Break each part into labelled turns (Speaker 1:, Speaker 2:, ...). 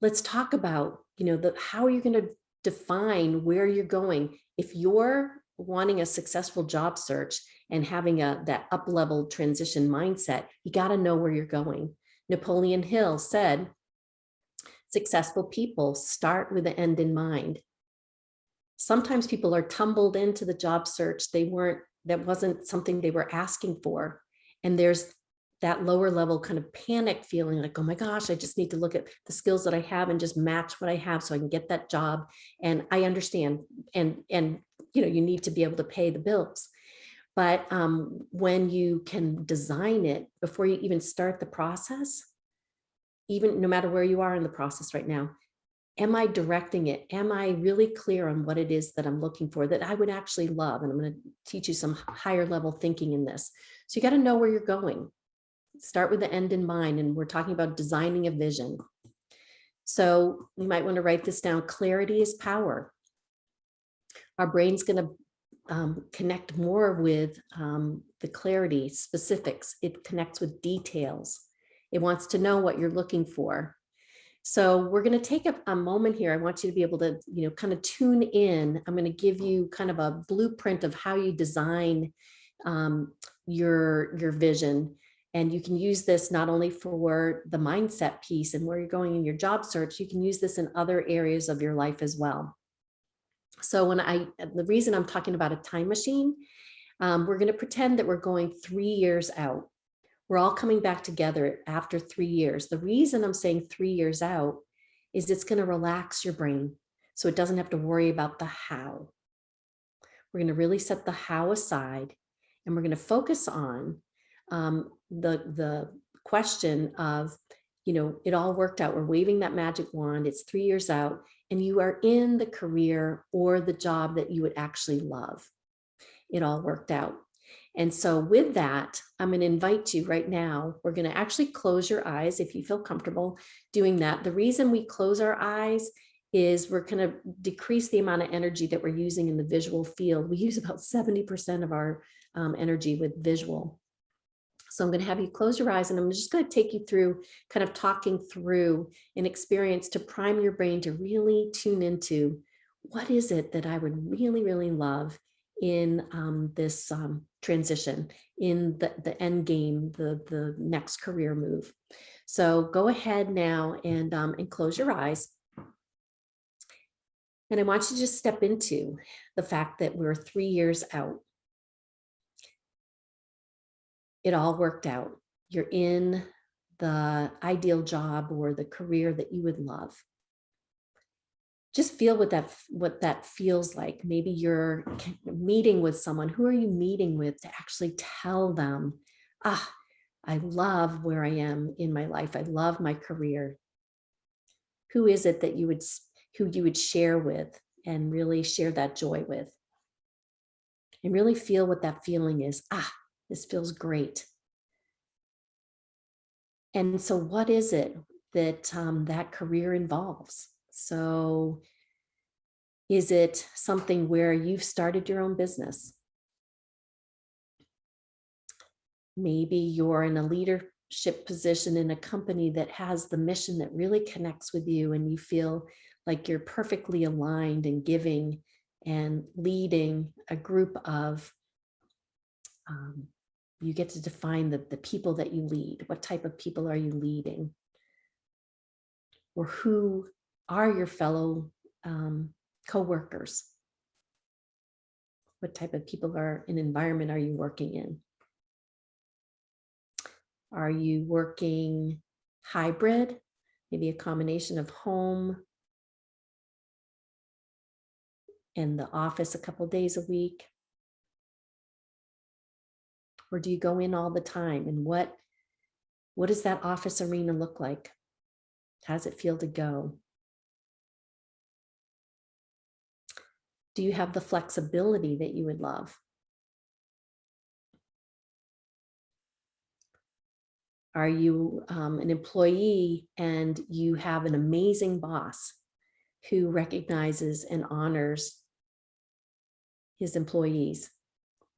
Speaker 1: let's talk about, how are you going to define where you're going? If you're wanting a successful job search and having that up-level transition mindset, you got to know where you're going. Napoleon Hill said, successful people start with the end in mind. Sometimes people are tumbled into the job search. That wasn't something they were asking for. And there's that lower level kind of panic feeling like, oh my gosh, I just need to look at the skills that I have and just match what I have so I can get that job. And I understand. And you need to be able to pay the bills. But when you can design it before you even start the process, even no matter where you are in the process right now, am I directing it? Am I really clear on what it is that I'm looking for that I would actually love? And I'm going to teach you some higher level thinking in this. So you got to know where you're going. Start with the end in mind. And we're talking about designing a vision. So you might want to write this down. Clarity is power. Our brain's going to connect more with the clarity, specifics. It connects with details. It wants to know what you're looking for. So we're going to take a moment here. I want you to be able to, kind of tune in. I'm going to give you kind of a blueprint of how you design your vision. And you can use this not only for the mindset piece and where you're going in your job search, you can use this in other areas of your life as well. So the reason I'm talking about a time machine, we're going to pretend that we're going 3 years out. We're all coming back together after 3 years. The reason I'm saying 3 years out is it's going to relax your brain so it doesn't have to worry about the how. We're going to really set the how aside, and we're going to focus on the question of, it all worked out. We're waving that magic wand. It's 3 years out, and you are in the career or the job that you would actually love. It all worked out. And so with that, I'm going to invite you right now. We're going to actually close your eyes if you feel comfortable doing that. The reason we close our eyes is we're going to decrease the amount of energy that we're using in the visual field. We use about 70% of our energy with visual. So I'm going to have you close your eyes, and I'm just going to take you through kind of talking through an experience to prime your brain to really tune into what is it that I would really, really love in this transition, in the end game, the next career move. So go ahead now and close your eyes. And I want you to just step into the fact that we're 3 years out. It all worked out. You're in the ideal job or the career that you would love. Just feel what that feels like. Maybe you're meeting with someone. Who are you meeting with to actually tell them, I love where I am in my life. I love my career. Who is it that you would share with and really share that joy with? And really feel what that feeling is. This feels great. And so what is it that that career involves? So is it something where you've started your own business? Maybe you're in a leadership position in a company that has the mission that really connects with you, and you feel like you're perfectly aligned and giving and leading a group of, you get to define the people that you lead. What type of people are you leading? Or who are your fellow co-workers? What type of people environment are you working in? Are you working hybrid? Maybe a combination of home and the office a couple days a week? Or do you go in all the time? And what does that office arena look like? How does it feel to go? Do you have the flexibility that you would love? Are you an employee and you have an amazing boss who recognizes and honors his employees,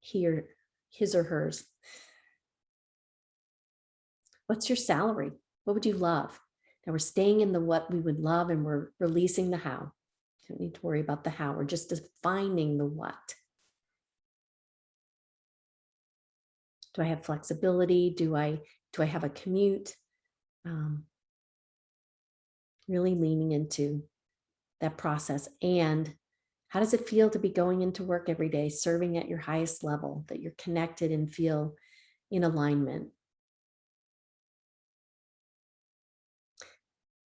Speaker 1: his or hers? What's your salary? What would you love? Now we're staying in the what we would love and we're releasing the how. Don't need to worry about the how. We're just defining the what. Do I have flexibility? Do I have a commute? Really leaning into that process. And how does it feel to be going into work every day, serving at your highest level, that you're connected and feel in alignment?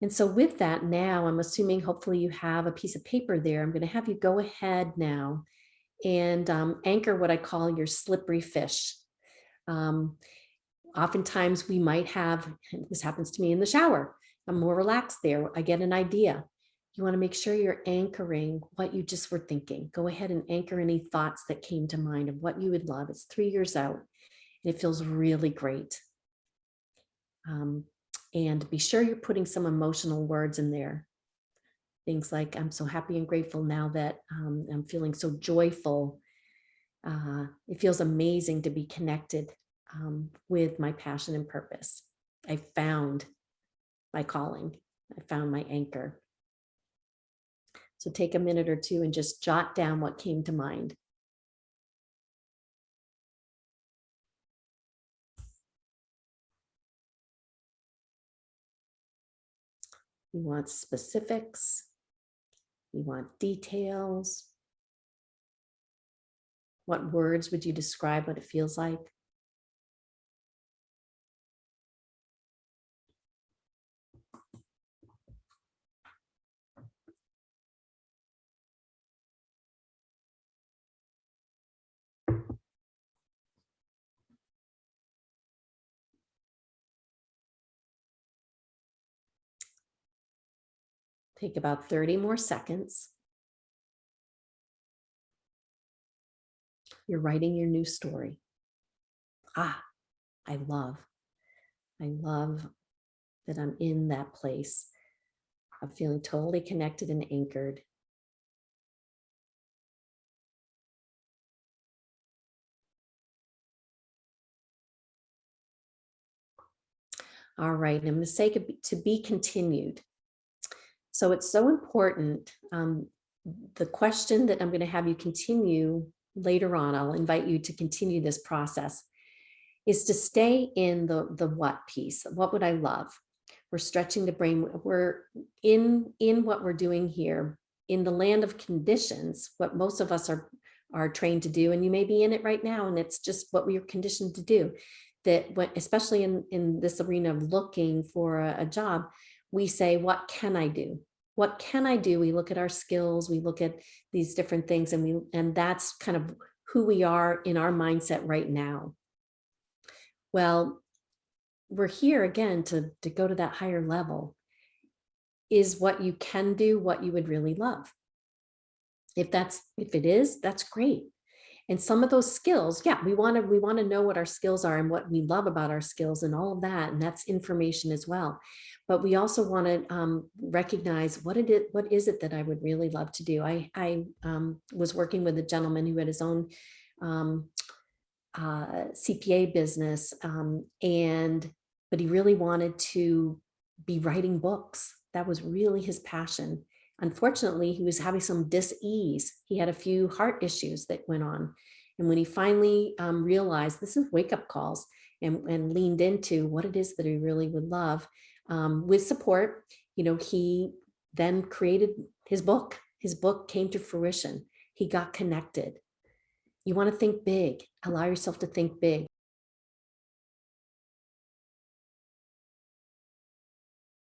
Speaker 1: And so with that now, I'm assuming hopefully you have a piece of paper there. I'm going to have you go ahead now and anchor what I call your slippery fish. Oftentimes we might have, this happens to me in the shower, I'm more relaxed there, I get an idea. You want to make sure you're anchoring what you just were thinking. Go ahead and anchor any thoughts that came to mind of what you would love. It's 3 years out and it feels really great. And be sure you're putting some emotional words in there. Things like, I'm so happy and grateful now that I'm feeling so joyful. It feels amazing to be connected with my passion and purpose. I found my calling. I found my anchor. So take a minute or two and just jot down what came to mind. You want specifics. You want details. What words would you describe what it feels like? Take about 30 more seconds. You're writing your new story. I love that I'm in that place of feeling totally connected and anchored. All right, I'm going to say to be continued. So it's so important. The question that I'm going to have you continue later on, I'll invite you to continue this process, is to stay in the what piece. What would I love? We're stretching the brain. We're in what we're doing here, in the land of conditions, what most of us are trained to do. And you may be in it right now, and it's just what we are conditioned to do. That when, especially in this arena of looking for a job, we say, what can I do? What can I do? We look at our skills, we look at these different things, and that's kind of who we are in our mindset right now. Well, we're here again to go to that higher level. Is what you can do what you would really love? If it is, that's great. And some of those skills, yeah, we want to know what our skills are and what we love about our skills and all of that. And that's information as well. But we also want to recognize what is it that I would really love to do. I was working with a gentleman who had his own CPA business, but he really wanted to be writing books. That was really his passion. Unfortunately, he was having some dis-ease. He had a few heart issues that went on. And when he finally realized this is wake-up calls and leaned into what it is that he really would love, with support, he then created his book. His book came to fruition. He got connected. You want to think big, allow yourself to think big.